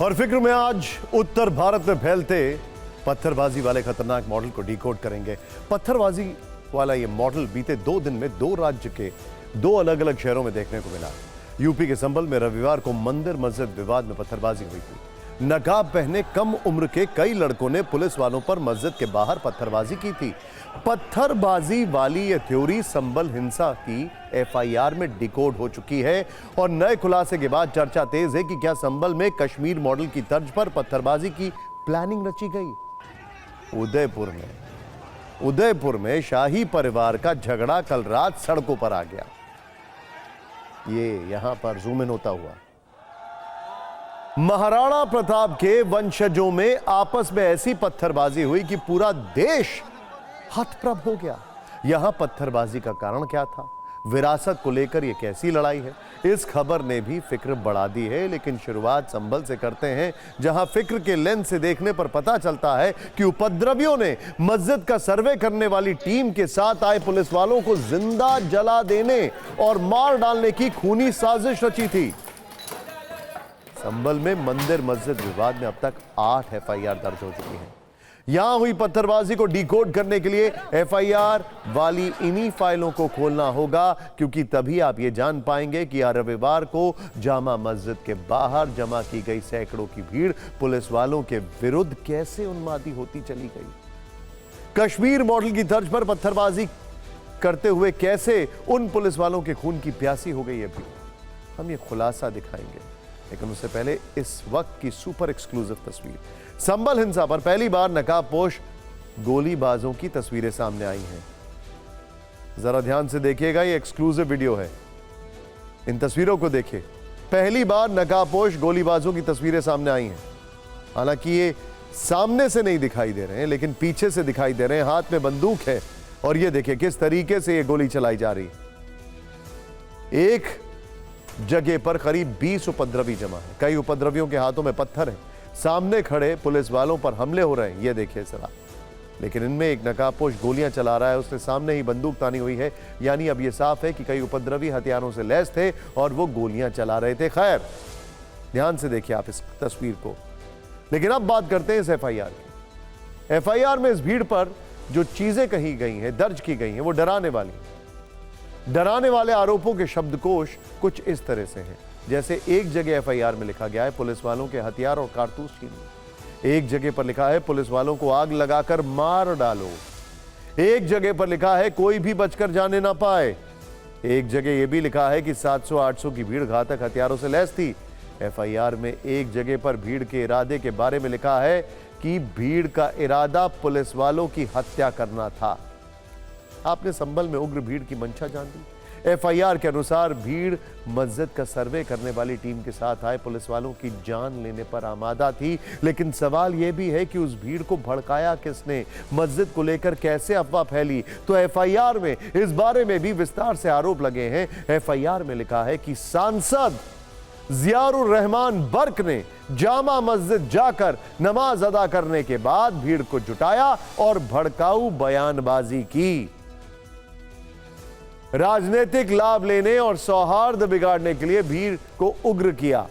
और फिक्र में आज उत्तर भारत में फैलते पत्थरबाजी वाले खतरनाक मॉडल को डिकोड करेंगे। पत्थरबाजी वाला ये मॉडल बीते 2 दिन में 2 राज्य के 2 अलग अलग शहरों में देखने को मिला। यूपी के संभल में रविवार को मंदिर मस्जिद विवाद में पत्थरबाजी हुई थी। नकाब पहने कम उम्र के कई लड़कों ने पुलिस वालों पर मस्जिद के बाहर पत्थरबाजी की थी। पत्थरबाजी वाली यह थ्योरी संभल हिंसा की एफआईआर में डिकोड हो चुकी है और नए खुलासे के बाद चर्चा तेज है कि क्या संभल में कश्मीर मॉडल की तर्ज पर पत्थरबाजी की प्लानिंग रची गई। उदयपुर में शाही परिवार का झगड़ा कल रात सड़कों पर आ गया। ये यहां पर जूम इन होता हुआ महाराणा प्रताप के वंशजों में आपस में ऐसी पत्थरबाजी हुई कि पूरा देश हतप्रभ हो गया। यहां पत्थरबाजी का कारण क्या था, विरासत को लेकर यह कैसी लड़ाई है, इस खबर ने भी फिक्र बढ़ा दी है। लेकिन शुरुआत संभल से करते हैं, जहां फिक्र के लेंस से देखने पर पता चलता है कि उपद्रवियों ने मस्जिद का सर्वे करने वाली टीम के साथ आए पुलिस वालों को जिंदा जला देने और मार डालने की खूनी साजिश रची थी। संभल में मंदिर मस्जिद विवाद में अब तक 8 एफआईआर दर्ज हो चुकी हैं। यहां हुई पत्थरबाजी को डिकोड करने के लिए एफआईआर वाली इन्हीं फाइलों को खोलना होगा, क्योंकि तभी आप ये जान पाएंगे कि रविवार को जामा मस्जिद के बाहर जमा की गई सैकड़ों की भीड़ पुलिस वालों के विरुद्ध कैसे उन्मादी होती चली गई। कश्मीर मॉडल की तर्ज पर पत्थरबाजी करते हुए कैसे उन पुलिस वालों के खून की प्यासी हो गई है भीड़, हम ये खुलासा दिखाएंगे। लेकिन उससे पहले इस वक्त की सुपर एक्सक्लूसिव तस्वीर। संभल हिंसा पर पहली बार नकाबपोश गोलीबाजों की तस्वीरें सामने आई हैं। जरा ध्यान से देखिएगा, ये एक्सक्लूसिव वीडियो है। इन तस्वीरों को देखिए। पहली बार नकाबपोश गोलीबाजों की तस्वीरें सामने आई हैं। हालांकि ये सामने से नहीं दिखाई दे रहे हैं, लेकिन पीछे से दिखाई दे रहे हैं। हाथ में बंदूक है और ये देखिए किस तरीके से ये गोली चलाई जा रही है। एक जगह पर करीब 20 उपद्रवी जमा है। कई उपद्रवियों के हाथों में पत्थर हैं। सामने खड़े पुलिस वालों पर हमले हो रहे हैं, ये देखिए जरा। लेकिन इनमें एक नकाबपोश गोलियां चला रहा है, उसने सामने ही बंदूक तानी हुई है। यानी अब यह साफ है कि कई उपद्रवी हथियारों से लैस थे और वो गोलियां चला रहे थे। खैर, ध्यान से देखिए आप इस तस्वीर को। लेकिन अब बात करते हैं इस एफआईआर की। एफआईआर में इस भीड़ पर जो चीजें कही गई हैं, दर्ज की गई हैं, वो डराने वाली हैं। डराने वाले आरोपों के शब्दकोश कुछ इस तरह से हैं, जैसे एक जगह एफआईआर में लिखा गया है पुलिस वालों के हथियार और कारतूस छीन लो। एक जगह पर लिखा है पुलिस वालों को आग लगाकर मार डालो। एक जगह पर लिखा है कोई भी बचकर जाने ना पाए। एक जगह यह भी लिखा है कि 700-800 की भीड़ घातक हथियारों से लैस थी। एफआईआर में एक जगह पर भीड़ के इरादे के बारे में लिखा है कि भीड़ का इरादा पुलिस वालों की हत्या करना था। आपने संभल में उग्र भीड़ की मंशा जान ली। एफआईआर के अनुसार भीड़ मस्जिद का सर्वे करने वाली टीम के साथ आए पुलिस वालों की जान लेने पर आमादा थी। लेकिन सवाल यह भी है कि उस भीड़ को भड़काया किसने, मस्जिद को लेकर कैसे अफवाह फैली। तो एफआईआर में इस बारे में भी विस्तार से आरोप लगे हैं। एफआईआर में लिखा है कि सांसद जियाउर रहमान बर्क ने जामा मस्जिद जाकर नमाज अदा करने के बाद भीड़ को जुटाया और भड़काऊ बयानबाजी की। राजनीतिक लाभ लेने और सौहार्द बिगाड़ने के लिए भीड़ को उग्र किया।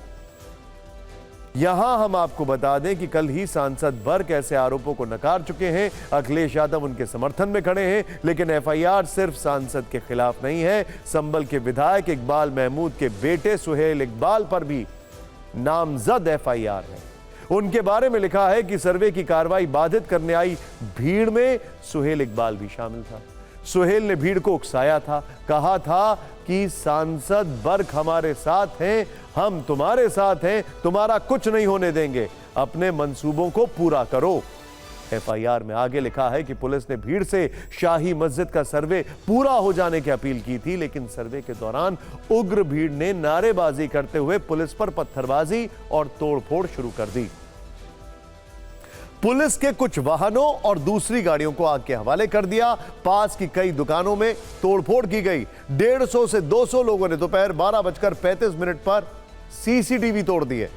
यहां हम आपको बता दें कि कल ही सांसद बर्क ऐसे आरोपों को नकार चुके हैं। अखिलेश यादव उनके समर्थन में खड़े हैं। लेकिन एफआईआर सिर्फ सांसद के खिलाफ नहीं है। संभल के विधायक इकबाल महमूद के बेटे सुहेल इकबाल पर भी नामजद एफआईआर है। उनके बारे में लिखा है कि सर्वे की कार्रवाई बाधित करने आई भीड़ में सुहेल इकबाल भी शामिल था। सुहेल ने भीड़ को उकसाया था, कहा था कि सांसद बर्क हमारे साथ हैं, हम तुम्हारे साथ हैं, तुम्हारा कुछ नहीं होने देंगे, अपने मंसूबों को पूरा करो। एफआईआर में आगे लिखा है कि पुलिस ने भीड़ से शाही मस्जिद का सर्वे पूरा हो जाने की अपील की थी। लेकिन सर्वे के दौरान उग्र भीड़ ने नारेबाजी करते हुए पुलिस पर पत्थरबाजी और तोड़फोड़ शुरू कर दी। पुलिस के कुछ वाहनों और दूसरी गाड़ियों को आग के हवाले कर दिया। पास की कई दुकानों में तोड़फोड़ की गई। 150 से 200 लोगों ने दोपहर 12:35 पर सीसीटीवी तोड़ दिए।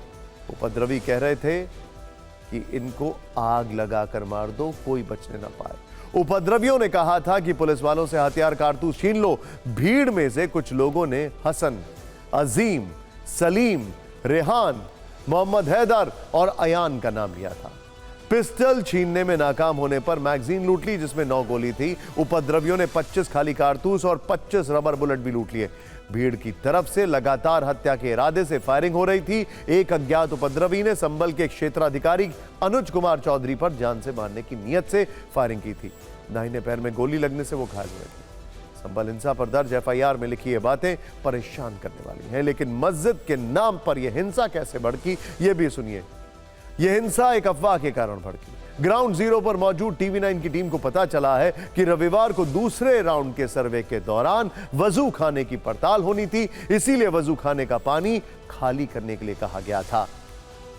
उपद्रवी कह रहे थे कि इनको आग लगाकर मार दो, कोई बचने ना पाए। उपद्रवियों ने कहा था कि पुलिस वालों से हथियार कारतूस छीन लो। भीड़ में से कुछ लोगों ने हसन, अजीम, सलीम, रेहान, मोहम्मद हैदर और अयान का नाम लिया था। पिस्टल छीनने में नाकाम होने पर मैगजीन लूट ली जिसमें 9 गोली थी। उपद्रवियों ने 25 खाली कारतूस और 25 रबर बुलेट भी लूट लिए। भीड़ की तरफ से लगातार हत्या के इरादे से फायरिंग हो रही थी। एक अज्ञात उपद्रवी ने संभल के क्षेत्राधिकारी अनुज कुमार चौधरी पर जान से मारने की नीयत से फायरिंग की थी। दाहिने पैर में गोली लगने से वो घायल हुए थे। संभल हिंसा पर दर्ज एफआईआर में लिखी ये बातें परेशान करने वाली हैं, लेकिन मस्जिद के नाम पर यह हिंसा कैसे भड़की ये भी सुनिए। यह हिंसा एक अफवाह के कारण भड़की। ग्राउंड जीरो पर मौजूद टीवी9 की टीम को पता चला है कि रविवार को दूसरे राउंड के सर्वे के दौरान वजू खाने की पड़ताल होनी थी, इसीलिए वजू खाने का पानी खाली करने के लिए कहा गया था।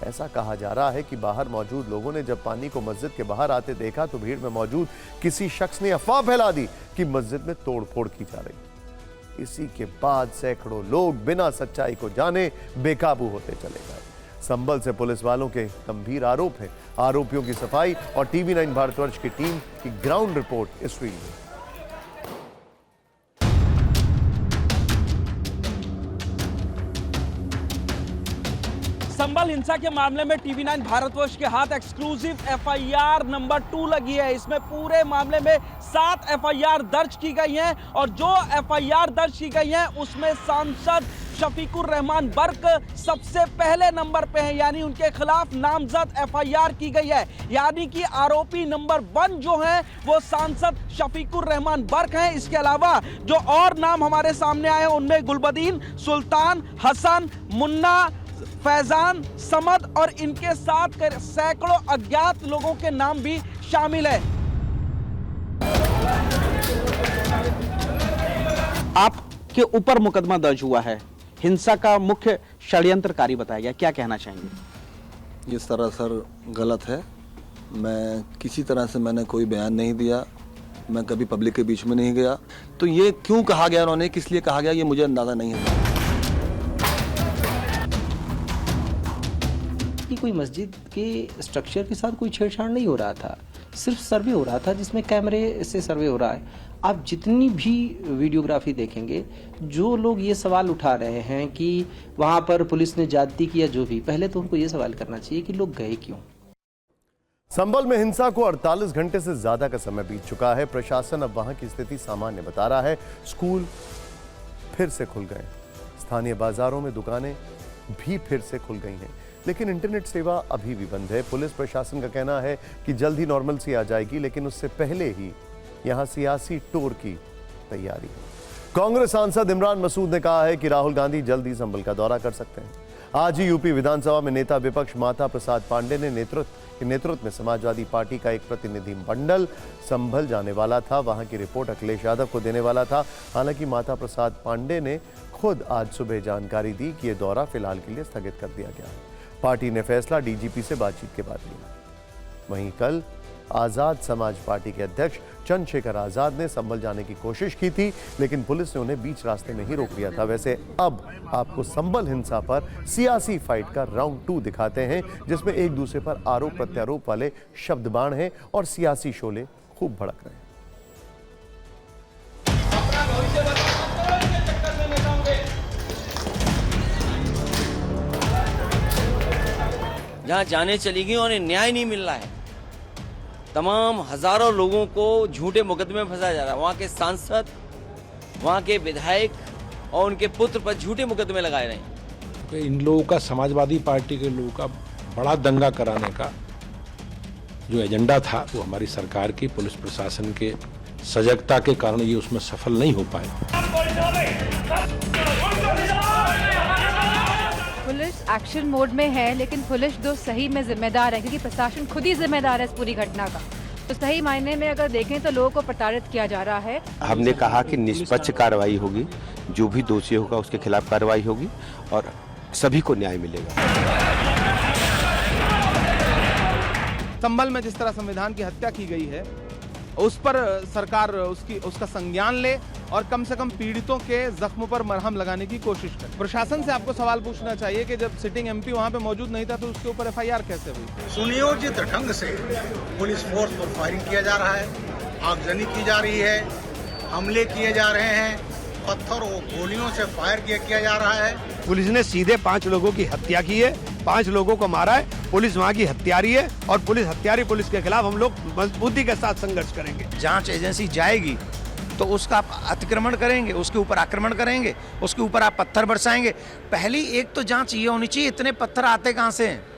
ऐसा कहा जा रहा है कि बाहर मौजूद लोगों ने जब पानी को मस्जिद के बाहर आते देखा तो भीड़ में मौजूद किसी शख्स ने अफवाह फैला दी कि मस्जिद में तोड़फोड़ की जा रही। इसी के बाद सैकड़ों लोग बिना सच्चाई को जाने बेकाबू होते चले गए। संभल से पुलिस वालों के गंभीर आरोप हैं। आरोपियों की सफाई और टीवी9 भारतवर्ष की टीम की ग्राउंड रिपोर्ट इस रील में। संभल हिंसा के मामले में टीवी9 भारतवर्ष के हाथ एक्सक्लूसिव एफआईआर नंबर 2 लगी है। इसमें पूरे मामले में 7 एफआईआर दर्ज की गई हैं और जो एफआईआर दर्ज की गई हैं उसमें सांसद शफीकुर रहमान बर्क सबसे पहले नंबर पे हैं, यानी उनके खिलाफ नामजद एफआईआर की गई है। यानी कि आरोपी नंबर 1 जो है वो सांसद शफीकुर रहमान बर्क हैं। इसके अलावा जो और नाम हमारे सामने आए हैं उनमें गुलबदीन, सुल्तान, हसन, मुन्ना, फैजान, समद और इनके साथ सैकड़ों अज्ञात लोगों के नाम भी शामिल है। आपके ऊपर मुकदमा दर्ज हुआ है, हिंसा का मुख्य षड्यंत्रकारी बताया गया, क्या कहना चाहेंगे? ये सरासर गलत है। मैं किसी तरह से मैंने कोई बयान नहीं दिया, मैं कभी पब्लिक के बीच में नहीं गया। तो ये क्यों कहा गया, उन्होंने किस लिए कहा गया, ये मुझे अंदाजा नहीं है कि कोई मस्जिद के स्ट्रक्चर के साथ कोई छेड़छाड़ नहीं हो रहा था, सिर्फ सर्वे हो रहा था जिसमें कैमरे से सर्वे हो रहा है। आप जितनी भी वीडियोग्राफी देखेंगे, जो लोग ये सवाल उठा रहे हैं कि वहां पर पुलिस ने ज्यादती किया, जो भी, पहले तो उनको ये सवाल करना चाहिए कि लोग गए क्यों। संभल में हिंसा को 48 घंटे से ज्यादा का समय बीत चुका है। प्रशासन अब वहां की स्थिति सामान्य बता रहा है। स्कूल फिर से खुल गए, स्थानीय बाजारों में दुकानें भी फिर से खुल गई हैं, लेकिन इंटरनेट सेवा अभी भी बंद है। पुलिस प्रशासन का कहना है कि जल्द ही नॉर्मलसी आ जाएगी, लेकिन उससे पहले ही यहां सियासी टूर की तैयारी है। कांग्रेस सांसद इमरान मसूद ने कहा है कि राहुल गांधी जल्द ही संभल का दौरा कर सकते हैं। आज ही यूपी विधानसभा में नेता विपक्ष माता प्रसाद पांडे ने नेतृत्व में समाजवादी पार्टी का एक प्रतिनिधि मंडल संभल जाने वाला था। वहां की रिपोर्ट अखिलेश यादव को देने वाला था। हालांकि माता प्रसाद पांडे ने खुद आज सुबह जानकारी दी कि यह दौरा फिलहाल के लिए स्थगित कर दिया गया है। पार्टी ने फैसला डीजीपी से बातचीत के बाद लिया। वहीं कल आजाद समाज पार्टी के अध्यक्ष चंद्रशेखर आजाद ने संभल जाने की कोशिश की थी, लेकिन पुलिस ने उन्हें बीच रास्ते में ही रोक लिया था। वैसे अब आपको संभल हिंसा पर सियासी फाइट का राउंड 2 दिखाते हैं, जिसमें एक दूसरे पर आरोप प्रत्यारोप वाले शब्द बाण हैं और सियासी शोले खूब भड़क रहे हैं। जहाँ जाने चली गई और न्याय नहीं मिल रहा है, तमाम हजारों लोगों को झूठे मुकदमे में फंसाया जा रहा है। वहाँ के सांसद, वहाँ के विधायक और उनके पुत्र पर झूठे मुकदमे लगाए रहे हैं। इन लोगों का, समाजवादी पार्टी के लोगों का बड़ा दंगा कराने का जो एजेंडा था, वो हमारी सरकार की पुलिस प्रशासन के सजगता के कारण ये उसमें सफल नहीं हो पाए। पुलिस एक्शन मोड में है, लेकिन पुलिस जो सही में जिम्मेदार है, क्योंकि प्रशासन खुद ही जिम्मेदार है इस पूरी घटना का। तो सही मायने में अगर देखें तो लोगों को प्रताड़ित किया जा रहा है। हमने कहा कि निष्पक्ष कार्रवाई होगी, जो भी दोषी होगा उसके खिलाफ कार्रवाई होगी और सभी को न्याय मिलेगा। संभल में जिस तरह संविधान की हत्या की गई है, उस पर सरकार उसका संज्ञान ले और कम से कम पीड़ितों के जख्मों पर मरहम लगाने की कोशिश करे। प्रशासन से आपको सवाल पूछना चाहिए कि जब सिटिंग एमपी वहां पे मौजूद नहीं था तो उसके ऊपर एफआईआर कैसे हुई? सुनियोजित ढंग से पुलिस फोर्स पर फायरिंग किया जा रहा है, आगजनी की जा रही है, हमले किए जा रहे हैं, पत्थर और गोलियों से फायर किया जा रहा है। पुलिस ने सीधे 5 लोगों की हत्या की है, 5 लोगों को मारा है। पुलिस वहाँ की हत्यारी है और पुलिस हत्यारी पुलिस के खिलाफ हम लोग मजबूती के साथ संघर्ष करेंगे। जांच एजेंसी जाएगी तो उसका आप अतिक्रमण करेंगे, उसके ऊपर आक्रमण करेंगे, उसके ऊपर आप पत्थर बरसाएंगे। पहली एक तो जांच ये होनी चाहिए इतने पत्थर आते कहाँ से हैं।